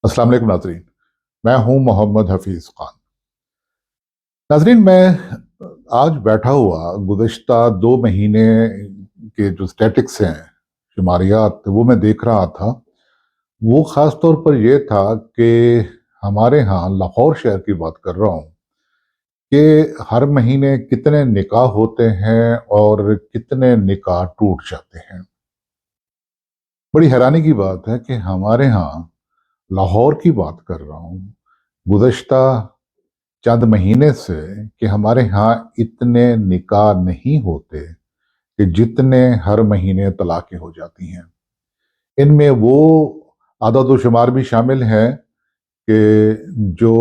अस्सलाम वालेकुम नाजरीन। मैं हूं मोहम्मद हफीज खान। नाजरीन, मैं आज बैठा हुआ गुज़श्ता 2 महीने के जो स्टैटिक्स हैं, शुमारियात, वो मैं देख रहा था। वो ख़ास तौर पर ये था कि हमारे यहाँ लाहौर शहर की बात कर रहा हूँ कि हर महीने कितने निकाह होते हैं और कितने निकाह टूट जाते हैं। बड़ी हैरानी की बात है कि हमारे यहाँ लाहौर की बात कर रहा हूँ, गुज़श्ता चंद महीने से, कि हमारे यहाँ इतने निकाह नहीं होते कि जितने हर महीने तलाक़ें हो जाती हैं। इनमें वो आदद व शुमार भी शामिल है कि जो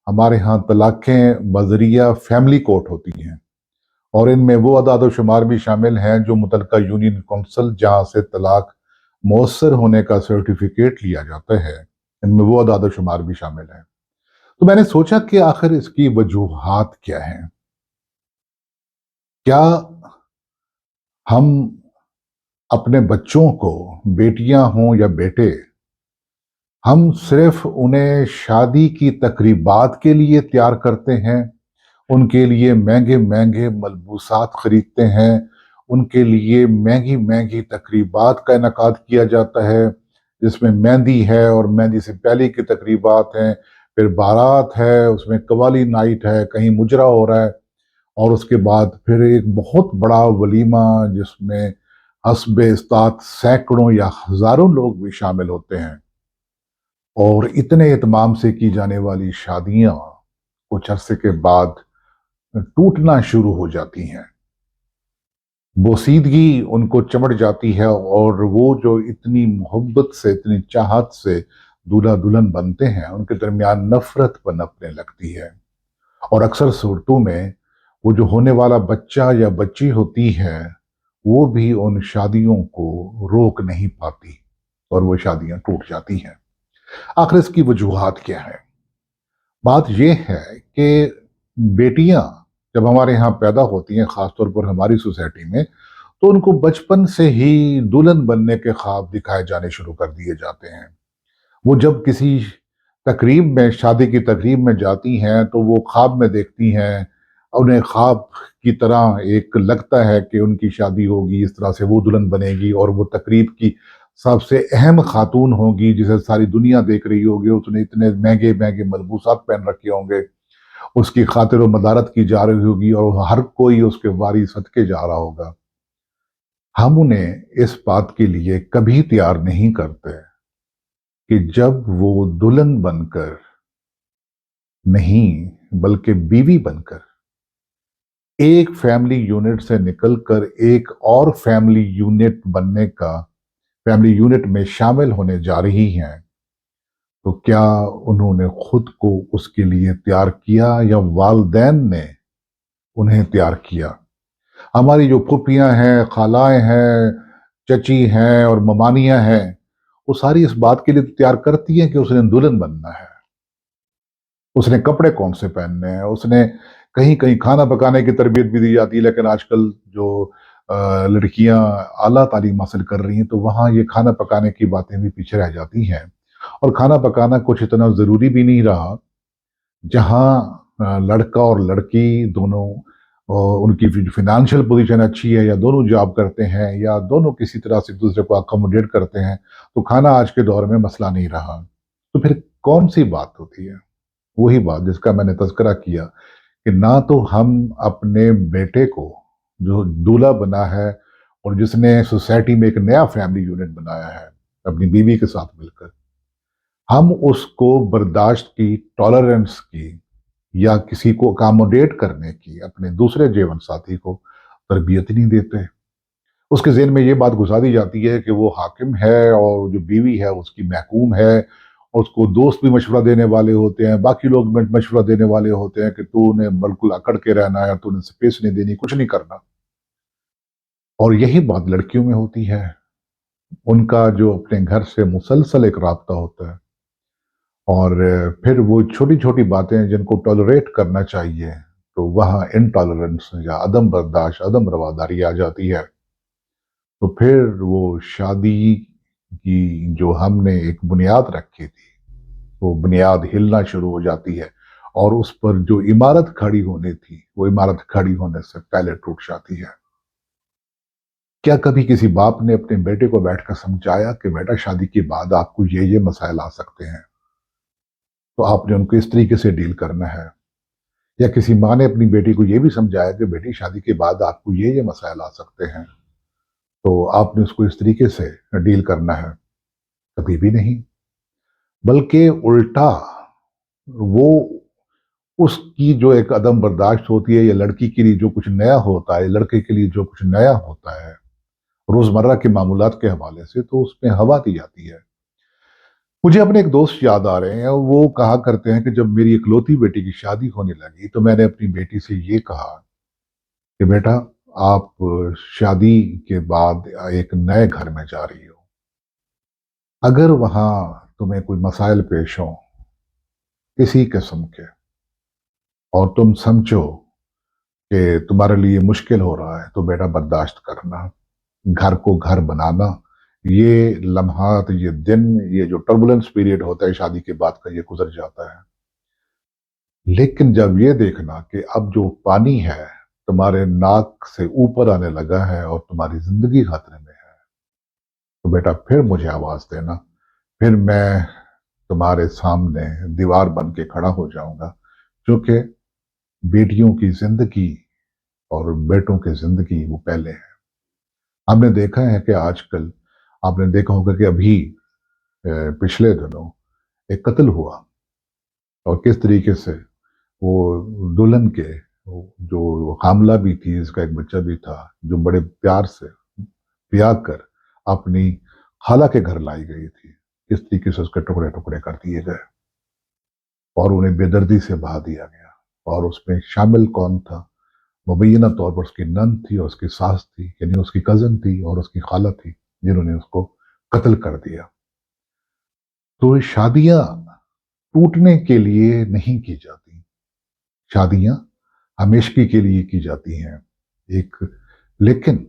हमारे यहाँ तलाक़ें बज़रिया फैमिली कोर्ट होती हैं, और इनमें वो आदद व शुमार भी शामिल हैं जो मुतल्लिका यूनियन काउंसिल जहाँ से तलाक़ मौसर होने का सर्टिफिकेट लिया जाता है, इनमें वो आदद व शुमार भी शामिल हैं। तो मैंने सोचा कि आखिर इसकी वजूहात क्या हैं? क्या हम अपने बच्चों को, बेटियां हों या बेटे, हम सिर्फ उन्हें शादी की तकरीबात के लिए तैयार करते हैं, उनके लिए महंगे महंगे मलबूसात खरीदते हैं, उनके लिए महंगी महंगी तकरीबात का इनकाद किया जाता है, जिसमें मेहंदी है और मेहंदी से पहले की तकरीबात हैं, फिर बारात है, उसमें कवाली नाइट है, कहीं मुजरा हो रहा है, और उसके बाद फिर एक बहुत बड़ा वलीमा जिसमें हस्ब इस्तात सैकड़ों या हजारों लोग भी शामिल होते हैं। और इतने इत्माम से की जाने वाली शादियां कुछ अरसे के बाद टूटना शुरू हो जाती हैं। बोसीदगी उनको चमट जाती है, और वो जो इतनी मोहब्बत से, इतनी चाहत से दूल्हा दुल्हन बनते हैं, उनके दरमियान नफरत पनपने लगती है। और अक्सर सूरतों में वो जो होने वाला बच्चा या बच्ची होती है, वो भी उन शादियों को रोक नहीं पाती, और वो शादियां टूट जाती हैं। आखिर इसकी वजूहात क्या है? बात यह है कि बेटियां जब हमारे यहाँ पैदा होती हैं, खासतौर पर हमारी सोसाइटी में, तो उनको बचपन से ही दुल्हन बनने के ख्वाब दिखाए जाने शुरू कर दिए जाते हैं। वो जब किसी तकरीब में, शादी की तकरीब में जाती हैं, तो वो ख्वाब में देखती हैं, उन्हें ख्वाब की तरह एक लगता है कि उनकी शादी होगी, इस तरह से वो दुल्हन बनेगी, और वो तकरीब की सबसे अहम खातून होगी जिसे सारी दुनिया देख रही होगी। उसने इतने महंगे महंगे मलबूसात पहन रखे होंगे, उसकी खातिर व मदारत की जा रही होगी, और हर कोई उसके वारी सदके जा रहा होगा। हम उन्हें इस बात के लिए कभी तैयार नहीं करते कि जब वो दुल्हन बनकर नहीं, बल्कि बीवी बनकर एक फैमिली यूनिट से निकलकर एक और फैमिली यूनिट बनने का, फैमिली यूनिट में शामिल होने जा रही हैं, तो क्या उन्होंने खुद को उसके लिए तैयार किया या वालदैन ने उन्हें तैयार किया? हमारी जो फूफियां हैं, खालाएं हैं, चची हैं और ममानियां हैं, वो सारी इस बात के लिए तैयार करती हैं कि उसने दुल्हन बनना है, उसने कपड़े कौन से पहनने हैं, उसने कहीं कहीं खाना पकाने की तरबियत भी दी जाती है। लेकिन आजकल जो लड़कियां आला तालीम हासिल कर रही हैं, तो वहाँ ये खाना पकाने की बातें भी पीछे रह जाती हैं, और खाना पकाना कुछ इतना ज़रूरी भी नहीं रहा। जहाँ लड़का और लड़की दोनों, उनकी फाइनेंशियल पोजीशन अच्छी है, या दोनों जॉब करते हैं, या दोनों किसी तरह से एक दूसरे को अकोमोडेट करते हैं, तो खाना आज के दौर में मसला नहीं रहा। तो फिर कौन सी बात होती है? वही बात जिसका मैंने तज़किरा किया कि ना तो हम अपने बेटे को, जो दूल्हा बना है और जिसने सोसाइटी में एक नया फैमिली यूनिट बनाया है अपनी बीवी के साथ मिलकर, हम उसको बर्दाश्त की, टॉलरेंस की, या किसी को अकोमोडेट करने की, अपने दूसरे जीवन साथी को तरबियत ही नहीं देते। उसके ज़हन में ये बात घुसा दी जाती है कि वो हाकिम है, और जो बीवी है उसकी महकूम है, और उसको दोस्त भी मशवरा देने वाले होते हैं, बाकी लोग मशवरा देने वाले होते हैं कि तूने बिल्कुल अकड़ के रहना है, तूने स्पेस नहीं देनी, कुछ नहीं करना। और यही बात लड़कियों में होती है। उनका जो अपने घर से मुसलसल एक राब्ता होता है, और फिर वो छोटी-छोटी बातें जिनको टॉलरेट करना चाहिए, तो वहाँ इनटॉलरेंस या अदम बर्दाश्त, अदम रवादारी आ जाती है। तो फिर वो शादी की जो हमने एक बुनियाद रखी थी, وہ بنیاد ہلنا شروع ہو جاتی ہے اور اس پر جو عمارت کھڑی ہونی تھی وہ عمارت کھڑی ہونے سے پہلے ٹوٹ جاتی ہے۔ کیا کبھی کسی باپ نے اپنے بیٹے کو بیٹھ کر سمجھایا کہ بیٹا شادی کے بعد آپ کو یہ مسائل آ سکتے ہیں، تو آپ نے ان کو اس طریقے سے ڈیل کرنا ہے؟ یا کسی ماں نے اپنی بیٹی کو یہ بھی سمجھایا کہ بیٹی شادی کے بعد آپ کو یہ مسائل آ سکتے ہیں، تو آپ نے اس کو اس طریقے سے ڈیل کرنا ہے؟ کبھی بھی نہیں، بلکہ الٹا وہ اس کی جو ایک عدم برداشت ہوتی ہے، یا لڑکی کے لیے جو کچھ نیا ہوتا ہے، لڑکے کے لیے جو کچھ نیا ہوتا ہے روزمرہ کے معمولات کے حوالے سے، تو اس میں ہوا دی جاتی ہے۔ مجھے اپنے ایک دوست یاد آ رہے ہیں، وہ کہا کرتے ہیں کہ جب میری اکلوتی بیٹی کی شادی ہونے لگی تو میں نے اپنی بیٹی سے یہ کہا کہ بیٹا، آپ شادی کے بعد ایک نئے گھر میں جا رہی ہو، اگر وہاں تمہیں کوئی مسائل پیش ہوں کسی قسم کے، اور تم سمجھو کہ تمہارے لیے مشکل ہو رہا ہے، تو بیٹا برداشت کرنا، گھر کو گھر بنانا، یہ لمحات، یہ دن، یہ جو ٹربولنس پیریڈ ہوتا ہے شادی کے بعد کا، یہ گزر جاتا ہے۔ لیکن جب یہ دیکھنا کہ اب جو پانی ہے تمہارے ناک سے اوپر آنے لگا ہے اور تمہاری زندگی خطرے میں ہے، تو بیٹا پھر مجھے آواز دینا، پھر میں تمہارے سامنے دیوار بن کے کھڑا ہو جاؤں گا، کیونکہ بیٹیوں کی زندگی اور بیٹوں کی زندگی وہ پہلے ہے۔ ہم نے دیکھا ہے کہ آج کل آپ نے دیکھا ہوگا کہ ابھی پچھلے دنوں ایک قتل ہوا، اور کس طریقے سے وہ دلہن کے جو حاملہ بھی تھی، اس کا ایک بچہ بھی تھا، جو بڑے پیار سے پیا کر اپنی خالہ کے گھر لائی گئی تھی، کس طریقے سے اس کے ٹکڑے ٹکڑے کر دیے گئے اور انہیں بے دردی سے بہا دیا گیا۔ اور اس میں شامل کون تھا؟ مبینہ طور پر اس کی نند تھی اور اس کی ساس تھی، یعنی اس کی کزن تھی اور اس کی خالہ تھی، جنہوں نے اس کو قتل کر دیا۔ تو شادیاں ٹوٹنے کے لیے نہیں کی جاتی، شادیاں ہمیشگی کے لیے کی جاتی ہیں ایک، لیکن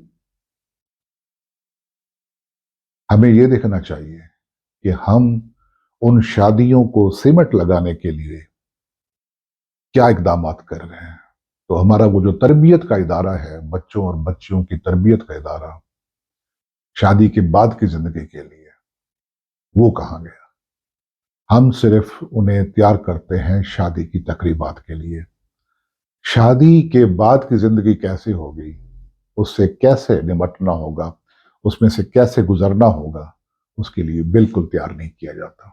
ہمیں یہ دیکھنا چاہیے کہ ہم ان شادیوں کو سمٹ لگانے کے لیے کیا اقدامات کر رہے ہیں۔ تو ہمارا وہ جو تربیت کا ادارہ ہے، بچوں اور بچیوں کی تربیت کا ادارہ شادی کے بعد کی زندگی کے لیے، وہ کہاں گیا؟ ہم صرف انہیں تیار کرتے ہیں شادی کی تقریبات کے لیے۔ شادی کے بعد کی زندگی کیسے ہوگی، اس سے کیسے نمٹنا ہوگا، اس میں سے کیسے گزرنا ہوگا، اس کے لیے بالکل تیار نہیں کیا جاتا۔